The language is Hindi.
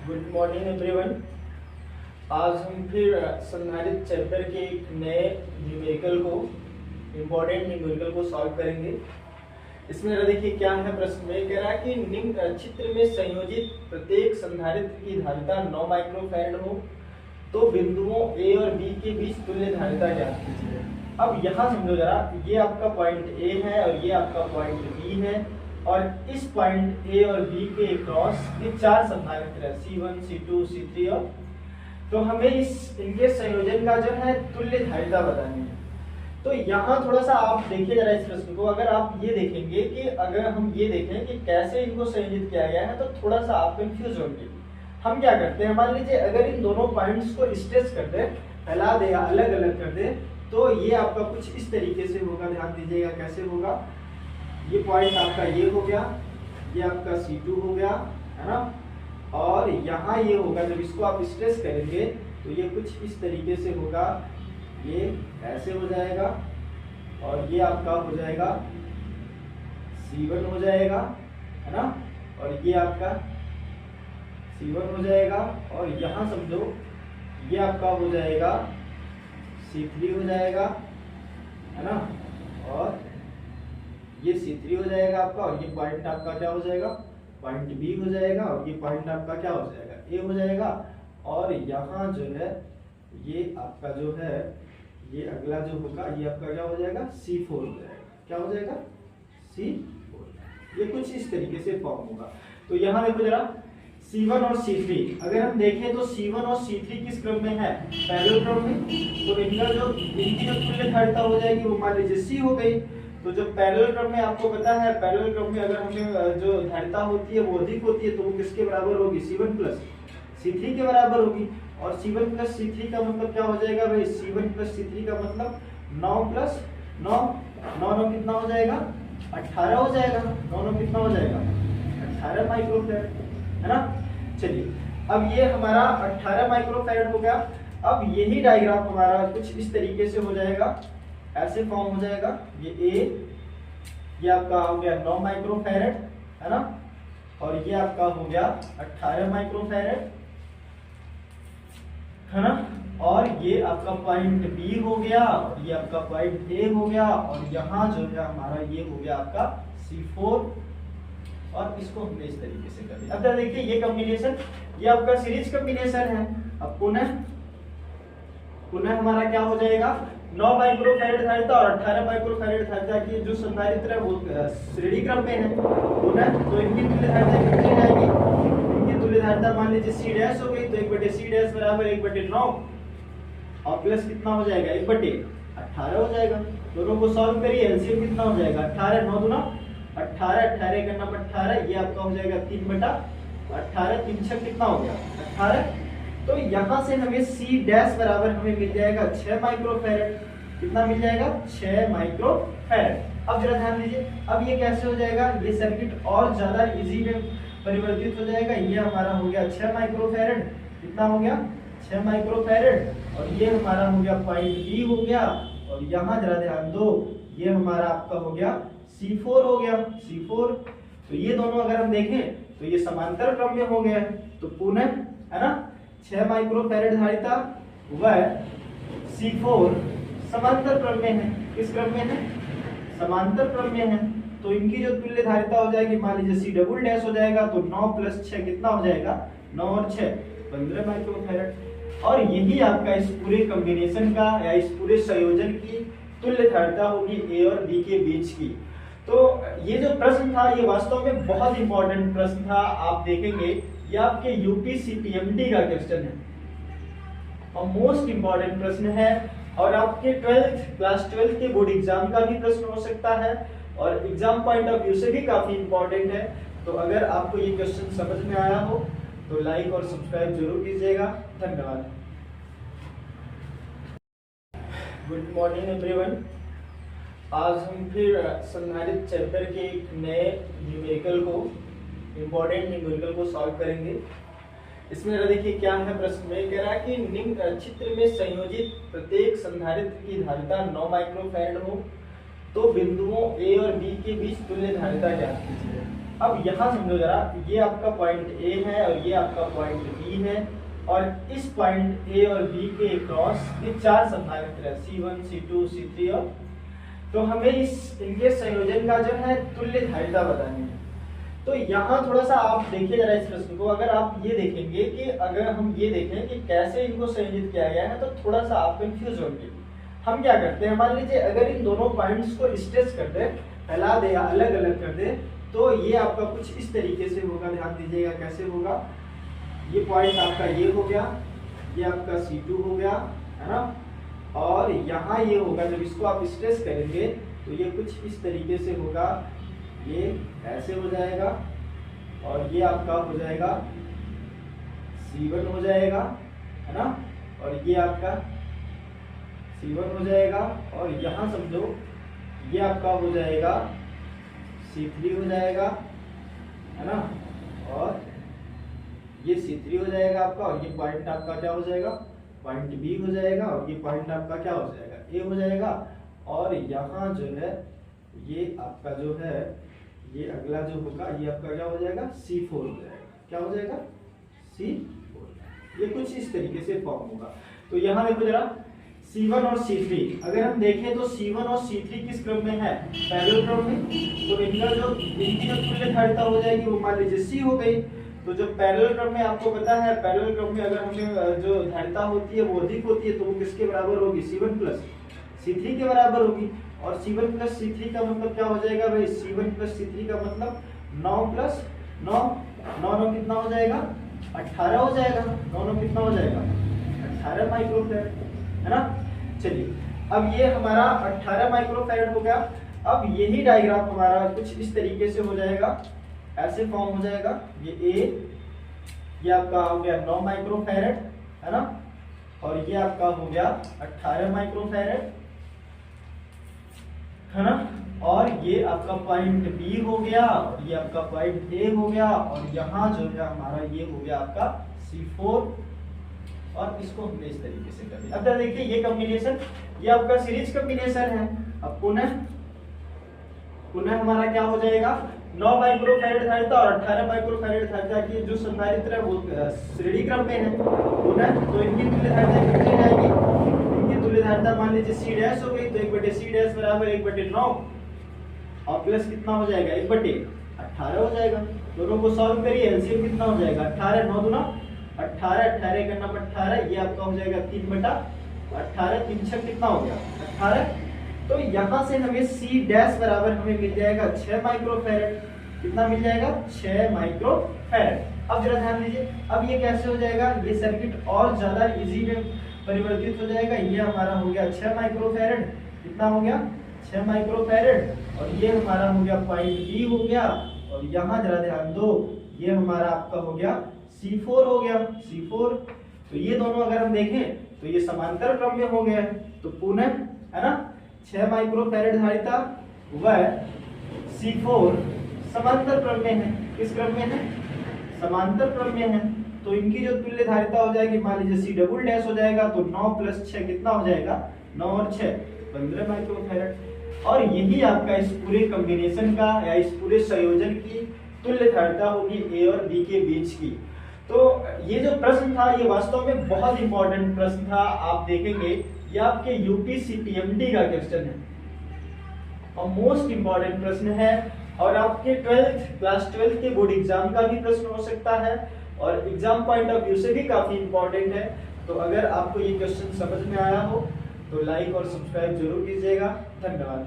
Good morning everyone. आज हम फिर संधारित चैप्टर के एक नए न्यूमेरिकल को इम्पोर्टेंट न्यूमेरिकल को सॉल्व करेंगे। इसमें जरा देखिए क्या है प्रश्न में, कह रहा है कि निम्न चित्र में संयोजित प्रत्येक संधारित्र की धारिता 9 माइक्रोफैरड हो तो बिंदुओं ए और बी के बीच तुल्य धारिता ज्ञात कीजिए। अब यहाँ समझो जरा, ये आपका पॉइंट ए है और ये आपका पॉइंट बी है और इस पॉइंट ए और बी के क्रॉस ये चार संधारित्र है C1, C2, C3 और तो हमें इनके संयोजन का जो है तुल्य धारिता बतानी है। तो यहाँ थोड़ा सा आप देखिए जरा इस प्रश्न को, अगर आप ये देखेंगे कि अगर हम ये देखें कि कैसे इनको संयोजित किया गया है तो थोड़ा सा आप कंफ्यूज होंगे। हम क्या करते हैं, मान लीजिए अगर इन दोनों पॉइंट्स को स्ट्रेच कर दे, फैला दे, अलग अलग कर दे तो ये आपका कुछ इस तरीके से होगा। ध्यान दीजिएगा कैसे होगा। ये पॉइंट आपका ये हो गया, ये आपका C2 हो गया, है ना, और यहाँ ये होगा। जब इसको आप स्ट्रेच करेंगे तो ये कुछ इस तरीके से होगा, ये ऐसे हो जाएगा और ये आपका हो जाएगा C1 हो जाएगा, है ना, और ये आपका C1 हो जाएगा और यहाँ समझो ये आपका हो जाएगा C3 हो जाएगा, है ना, और ये C3 हो जाएगा आपका और ये पॉइंट आपका क्या हो जाएगा, पॉइंट B हो जाएगा और ये पॉइंट आपका क्या हो जाएगा, A हो जाएगा। और यहाँ जो है ये आपका जो है ये अगला जो होगा ये आपका क्या हो जाएगा, C4 हो जाएगा। क्या हो जाएगा, C4। ये कुछ इस तरीके से फॉर्म होगा। तो यहाँ देखो जरा C1 और C3 अगर हम देखें तो C1 और C3 किस क्रम में है, पैरेलल क्रम में। तो इनकी जो तुल्य धारिता हो जाएगी वो मान लीजिए C हो गई। तो जो पैरेलल क्रम में आपको पता है, पैरेलल क्रम में अगर हमें जो धारिता होती है वो अधिक होती है तो वो किसके बराबर होगी, C1 प्लस C3 के बराबर होगी। और C1 प्लस C3 का मतलब क्या हो जाएगा भाई, C1 प्लस C3 का मतलब 9 प्लस 9, 9 कितना हो जाएगा, 18 हो जाएगा। 9 कितना हो जाएगा, 18 माइक्रोफैरड, है ना। चलिए अब ये हमारा 18 माइक्रोफैरड हो गया। अब यही डायग्राम हमारा कुछ इस तरीके से हो जाएगा, ऐसे फॉर्म हो जाएगा। ये आपका हो गया 9 माइक्रोफैरड, है ना, और ये आपका हो गया 18 माइक्रोफैरड, है ना, और ये आपका पॉइंट B हो गया और ये आपका पॉइंट A हो गया और यहाँ जो है हमारा ये हो गया आपका C4 और इसको हमने इस तरीके से कर दिया। अब देखिए ये कॉम्बिनेशन, ये आपका सीरीज कॉम्बिनेशन है। अब पुनः हमारा क्या हो जाएगा, 9 माइक्रोफैरड धारिता और 18 माइक्रोफैरड धारिता की जो संधारित्र है वो श्रेणी क्रम में है पुनः। तो इनकी तुल्य धारिता कितनी जाएगी, इनकी तुल्य धारिता मान लीजिए C डैश हो गई तो 1/C डैश बराबर 1/9 और प्लस कितना हो जाएगा, 1/18 हो जाएगा। दोनों को सॉल्व करिए, एलसीएम कितना हो जाएगा, 18 9 दूना 18, 18 का नाम 18, ये आपका हो जाएगा 3/18, 3 6 कितना हो गया 18। तो यहाँ से हमें C डैश बराबर हमें मिल जाएगा 6 माइक्रोफैरड। कितना मिल जाएगा, 6 माइक्रोफैरड। अब जरा ध्यान दीजिए, अब ये कैसे हो जाएगा, ये सर्किट और ज्यादा इजी में परिवर्तित हो जाएगा। ये हमारा हो गया 6 माइक्रोफैरड, कितना हो गया 6 माइक्रोफैरड और ये हमारा हो गया पॉइंट B हो गया और यहाँ जरा ध्यान दो ये हमारा आपका हो गया C4 हो गया, C4। तो ये दोनों अगर हम देखें तो ये समांतर क्रम में हो गया। तो पुनः, है ना, 6 माइक्रोफैरड धारिता व C4 समांतर क्रम में है। किस क्रम में है, समांतर क्रम में है। तो इनकी जो तुल्य धारिता हो जाएगी मान लीजिए C डबल डैश हो जाएगा तो 9 प्लस 6 कितना हो जाएगा, 9 और 6 15 माइक्रोफैरड। और यही आपका इस पूरे कॉम्बिनेशन का या इस पूरे संयोजन की तुल्य धारिता होगी A और B के बीच की। तो ये जो प्रश्न था ये वास्तव में बहुत इंपॉर्टेंट प्रश्न था। आप देखेंगे ये आपके UPCPMT का क्वेश्चन है और मोस्ट इंपॉर्टेंट प्रश्न है और आपके क्लास 12 के बोर्ड एग्जाम का भी प्रश्न हो सकता है और एग्जाम पॉइंट ऑफ व्यू से भी काफी इंपॉर्टेंट है। तो अगर आपको ये क्वेश्चन समझ में आया हो तो लाइक और सब्सक्राइब जरूर कीजिएगा। धन्यवाद। Good morning everyone. आज हम फिर संधारित चैप्टर के एक नए न्यूमेरिकल को इम्पोर्टेंट न्यूमेरिकल को सॉल्व करेंगे। इसमें जरा देखिए क्या है प्रश्न में, कह रहा है कि निम्न चित्र में संयोजित प्रत्येक संधारित्र की धारिता 9 माइक्रोफैरड हो तो बिंदुओं A और B के बीच तुल्य धारिता ज्ञात कीजिए। अब यहाँ समझो जरा, ये आपका पॉइंट ए है और ये आपका पॉइंट बी है, और इस पॉइंट ए और बी के क्रॉस ये 4 संभावित है, C1 C2 C3 और, तो हमें इनके संयोजन का जो है तुल्य धारिता बतानी है। तो यहाँ थोड़ा सा आप देखिए जरा इस प्रश्न को, अगर आप ये देखेंगे कि अगर हम ये देखें कि कैसे इनको संयोजित किया गया है, तो थोड़ा सा आप कंफ्यूज होंगे। हम क्या करते हैं, मान लीजिए अगर इन दोनों पॉइंट्स को स्ट्रेच कर दे, फैला दे या अलग अलग कर दे, तो ये आपका कुछ इस तरीके से होगा। ध्यान दीजिएगा कैसे होगा। ये पॉइंट आपका ये हो गया, ये आपका C2 हो गया, है ना, और यहाँ ये होगा, जब इसको आप स्ट्रेच करेंगे तो ये कुछ इस तरीके से होगा, ये ऐसे हो जाएगा, और ये आपका हो जाएगा C1 हो जाएगा, है ना, और ये आपका C1 हो जाएगा, और यहाँ समझो ये आपका हो जाएगा C3 हो जाएगा, है ना, और ये C3 हो जाएगा आपका, और ये पॉइंट आपका क्या हो जाएगा, पॉइंट B हो जाएगा, और ये पॉइंट आपका क्या हो जाएगा, A हो जाएगा, और यहाँ जो है ये आपका जो है ये अगला जो होगा ये आपका क्या हो जाएगा, C4 हो जाएगा। क्या हो जाएगा, C4। ये कुछ इस तरीके से फॉर्म होगा। तो यहाँ देखो जरा, C1 और C3 अगर हम देखें तो C1 और C3 किस क्रम में है, पैरेलल क्रम में, तो इनकी जो तुल्य धारिता हो जाएगी वो मान लीजिए C हो गई। तो जो पैरेलल क्रम में आपको पता है, पैरेलल क्रम में अगर हमें जो धारिता होती है वो अधिक होती है, तो वो किसके बराबर होगी, C1 प्लस C3 के बराबर होगी। और C1 प्लस C3 का मतलब क्या हो जाएगा भाई, C1 प्लस C3 का मतलब 9 प्लस 9, 9 कितना हो जाएगा, 18 हो जाएगा। 9 कितना हो जाएगा, 18 माइक्रोफैरड, है ना। चलिए, अब ये हमारा 18 माइक्रोफैरड हो गया। अब यही डायग्राम हमारा कुछ इस तरीके से हो जाएगा, ऐसे फॉर्म हो जाएगा। ये आपका हो गया 9 माइक्रोफैरड, है ना, और ये आपका हो गया 18 माइक्रोफैरड, है ना, और ये आपका पॉइंट बी हो गया, और ये आपका पॉइंट ए हो गया, और यहाँ जो है हमारा ये हो गया आपका C4, और इसको हमने इस तरीके से कर दिया। अब देखिए ये कॉम्बिनेशन, ये आपका सीरीज कॉम्बिनेशन है। अब पुनः हमारा क्या हो जाएगा, 9 माइक्रोफैरड धारिता और 18 माइक्रोफैरड धारिता की जो संधारित्र है वो श्रेणी क्रम में है पुनः, तो इनकी तुल्य धारिता कितनी जाएगी, इनकी तुल्य धारिता मान लीजिए C डैश हो गई, तो 1/C डैश बराबर 1/9, और प्लस कितना हो जाएगा, 1/18 हो जाएगा। दोनों को सॉल्व करिए, एलसीएम कितना हो जाएगा, 18, 9 दूना 18, 18 का नाम 18, ये आपका हो जाएगा 3/18, 3 6 कितना हो गया, 18। तो यहाँ से हमें C डैश बराबर हमें मिल जाएगा 6 माइक्रोफैरड। कितना मिल जाएगा, 6 माइक्रोफैरड। अब जरा ध्यान दीजिए, अब ये कैसे हो जाएगा, ये सर्किट और ज्यादा इजी में परिवर्तित हो जाएगा। ये हमारा हो गया 6 माइक्रोफैरड, कितना हो गया, 6 माइक्रोफैरड, और ये हमारा हो गया पॉइंट बी हो गया, और यहाँ जरा ध्यान दो, ये हमारा आपका हो गया C4 हो गया, C4। तो ये दोनों अगर हम देखें तो ये समांतर क्रम में हो गया, तो पुनः, है ना, 6 माइक्रोफैरड धारिता वह C4 समांतर क्रम में है। किस क्रम में है, समांतर क्रम में है। तो इनकी जो तुल्य धारिता हो जाएगी, मान लीजिए C डबल डैश हो जाएगा, तो 9 प्लस 6 कितना हो जाएगा, 9 और 6 15 माइक्रोफैरड। और यही आपका इस पूरे कॉम्बिनेशन का या इस पूरे संयोजन की तुल्य धारिता होगी A और B के बीच की। तो ये जो प्रश्न था ये वास्तव में बहुत इंपॉर्टेंट प्रश्न था। आप देखेंगे ये आपके यूपीसी पीएमटी का क्वेश्चन है और मोस्ट इंपॉर्टेंट प्रश्न है, और आपके क्लास 12 के बोर्ड एग्जाम का भी प्रश्न हो सकता है, और एग्जाम पॉइंट ऑफ व्यू से भी काफी इंपॉर्टेंट है। तो अगर आपको ये क्वेश्चन समझ में आया हो तो लाइक और सब्सक्राइब जरूर कीजिएगा। धन्यवाद।